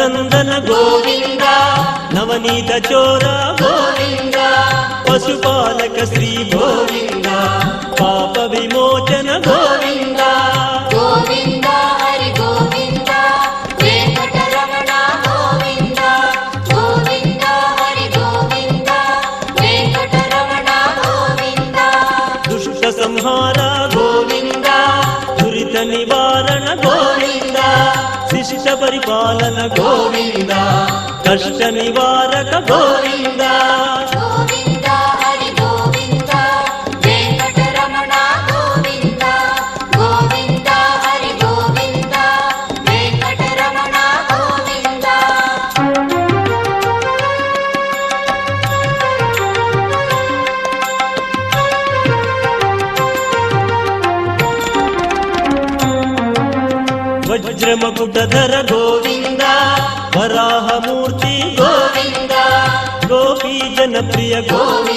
ನಂದನ ಗೋವಿಂದ, ನವನೀತ ಚೋರ ಗೋವಿಂದ, ಪಶುಪಾಲಕ ಶ್ರೀ ಗೋವಿಂದ, ಪಾಪ ವಿಮೋಚನ ಗೋವಿಂದ. ಗೋವಿಂದ ಹರಿ ಗೋವಿಂದ, ವೆಂಕಟರಮಣ ಗೋವಿಂದ. ಗೋವಿಂದ ಹರಿ ಗೋವಿಂದ, ವೆಂಕಟರಮಣ ಗೋವಿಂದ. ದುಷ್ಟ ಸಂಹಾರ ಗೋವಿಂದ, ದುರಿತ ನಿವಾರಣ ಗೋವಿಂದ, ಶಿಷ್ಟ ಪರಿಪಾಲನ ಗೋವಿಂದ, ಕಷ್ಟ ನಿವಾರಕ ಗೋವಿಂದ. ಗೋವಿಂದ ಹರಿ ಗೋವಿಂದ, ವೆಂಕಟರಮಣ ಗೋವಿಂದ. ಗೋವಿಂದ ಹರಿ ಗೋವಿಂದ, ವೆಂಕಟರಮಣ ಗೋವಿಂದ. ವಜ್ರ ಮಕುಟಧರ ಗೋವಿಂದ, ವರಾಹ ಮೂರ್ತಿ ಗೋವಿಂದ, ಗೋಪಿ ಜನಪ್ರಿಯ ಗೋವಿಂದ,